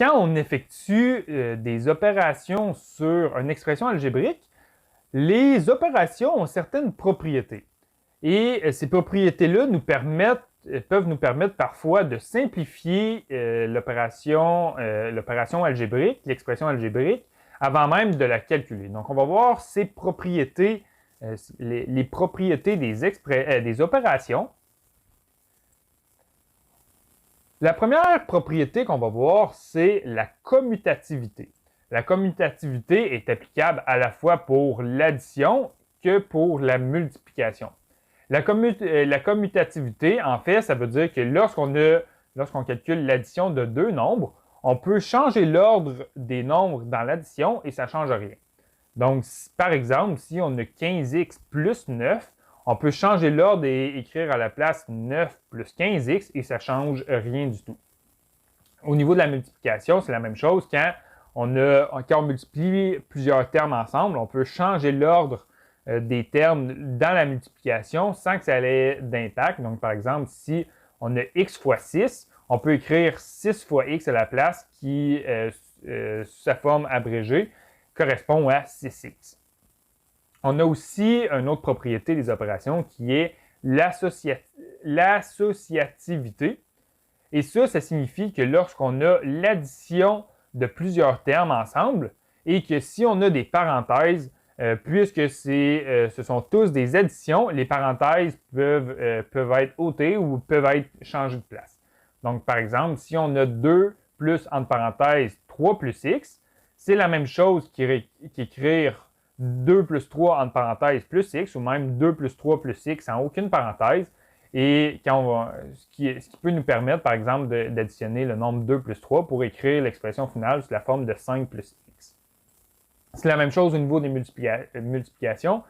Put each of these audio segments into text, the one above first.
quand on effectue des opérations sur une expression algébrique, les opérations ont certaines propriétés. Et ces propriétés-là peuvent nous permettre parfois de simplifier l'opération algébrique, l'expression algébrique, avant même de la calculer. Donc, on va voir ces propriétés, les propriétés des opérations. La première propriété qu'on va voir, c'est la commutativité. La commutativité est applicable à la fois pour l'addition que pour la multiplication. La commutativité, en fait, ça veut dire que lorsqu'on calcule l'addition de deux nombres, on peut changer l'ordre des nombres dans l'addition et ça ne change rien. Donc, par exemple, si on a 15x plus 9, on peut changer l'ordre et écrire à la place 9 plus 15x et ça ne change rien du tout. Au niveau de la multiplication, c'est la même chose. Quand on multiplie plusieurs termes ensemble, on peut changer l'ordre des termes dans la multiplication sans que ça ait d'impact. Donc, par exemple, si on a x fois 6, on peut écrire 6 fois x à la place qui, sous sa forme abrégée, correspond à 6x. On a aussi une autre propriété des opérations qui est l'associativité. Et ça signifie que lorsqu'on a l'addition de plusieurs termes ensemble et que si on a des parenthèses, puisque ce sont tous des additions, les parenthèses peuvent être ôtées ou peuvent être changées de place. Donc, par exemple, si on a 2 plus, entre parenthèses, 3 plus x, c'est la même chose qu'écrire 2 plus 3, entre parenthèses, plus x, ou même 2 plus 3 plus x sans aucune parenthèse. Et ce qui peut nous permettre, par exemple, d'additionner le nombre 2 plus 3 pour écrire l'expression finale sous la forme de 5 plus x. C'est la même chose au niveau des multiplications.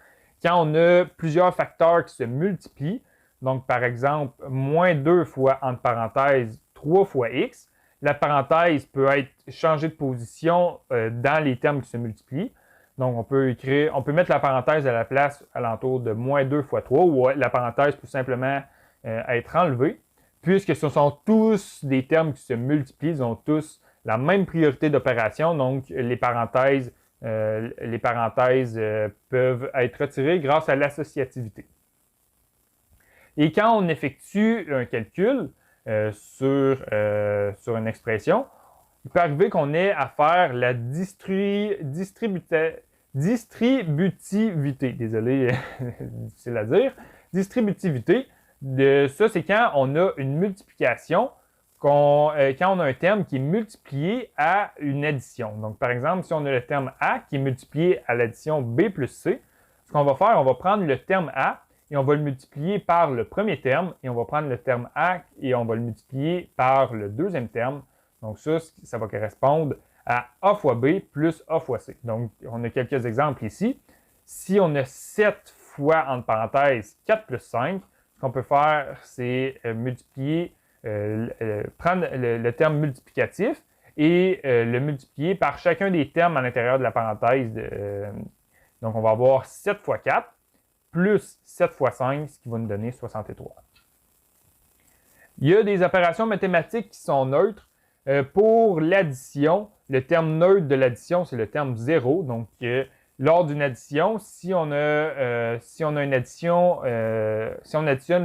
Quand on a plusieurs facteurs qui se multiplient, donc par exemple, moins 2 fois, entre parenthèses, 3 fois x, la parenthèse peut être changée de position dans les termes qui se multiplient. Donc, on peut mettre la parenthèse à la place alentour de moins 2 fois 3, ou la parenthèse peut simplement être enlevée, puisque ce sont tous des termes qui se multiplient, ils ont tous la même priorité d'opération, donc les parenthèses peuvent être retirées grâce à l'associativité. Et quand on effectue un calcul sur une expression, il peut arriver qu'on ait à faire la distributivité. Désolé, difficile à dire. Distributivité. Ça, c'est quand on a une multiplication, quand on a un terme qui est multiplié à une addition. Donc, par exemple, si on a le terme A qui est multiplié à l'addition B plus C, ce qu'on va faire, on va prendre le terme A et on va le multiplier par le premier terme et on va prendre le terme A et on va le multiplier par le deuxième terme. Donc ça va correspondre à A fois B plus A fois C. Donc, on a quelques exemples ici. Si on a 7 fois, entre parenthèses, 4 plus 5, ce qu'on peut faire, c'est prendre le terme multiplicatif et le multiplier par chacun des termes à l'intérieur de la parenthèse. Donc, on va avoir 7 fois 4 plus 7 fois 5, ce qui va nous donner 63. Il y a des opérations mathématiques qui sont neutres. Pour l'addition, le terme neutre de l'addition, c'est le terme 0. Donc, lors d'une addition, si on additionne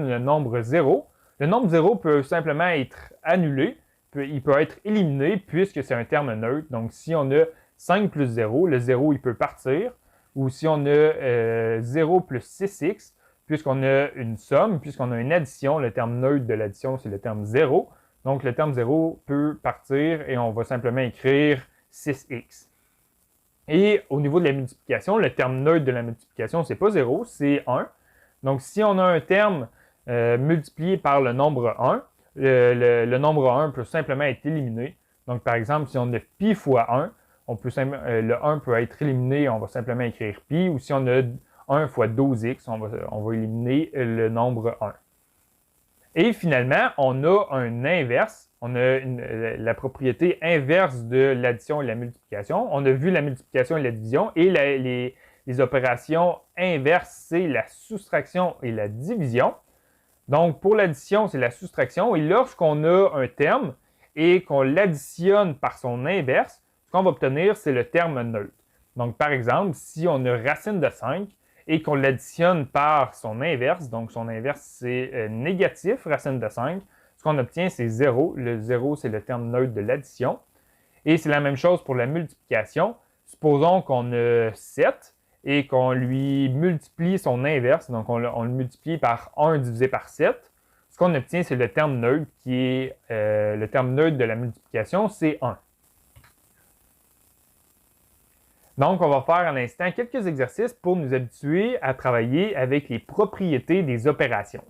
le nombre 0, le nombre 0 peut simplement être annulé, il peut être éliminé puisque c'est un terme neutre. Donc, si on a 5 plus 0, le 0 il peut partir. Ou si on a 0 plus 6x, puisqu'on a une somme, puisqu'on a une addition, le terme neutre de l'addition, c'est le terme 0. Donc, le terme 0 peut partir et on va simplement écrire 6x. Et au niveau de la multiplication, le terme neutre de la multiplication, c'est pas 0, c'est 1. Donc, si on a un terme multiplié par le nombre 1, le nombre 1 peut simplement être éliminé. Donc, par exemple, si on a pi fois 1, le 1 peut être éliminé, on va simplement écrire pi. Ou si on a 1 fois 12x, on va éliminer le nombre 1. Et finalement, on a un inverse. On a la propriété inverse de l'addition et la multiplication. On a vu la multiplication et la division. Et les opérations inverses, c'est la soustraction et la division. Donc, pour l'addition, c'est la soustraction. Et lorsqu'on a un terme et qu'on l'additionne par son inverse, ce qu'on va obtenir, c'est le terme neutre. Donc, par exemple, si on a racine de 5 et qu'on l'additionne par son inverse, donc son inverse, c'est négatif, racine de 5, ce qu'on obtient, c'est 0. Le 0, c'est le terme neutre de l'addition. Et c'est la même chose pour la multiplication. Supposons qu'on a 7 et qu'on lui multiplie son inverse, donc on le multiplie par 1 divisé par 7. Ce qu'on obtient, c'est le terme neutre qui est le terme neutre de la multiplication, c'est 1. Donc, on va faire à l'instant quelques exercices pour nous habituer à travailler avec les propriétés des opérations.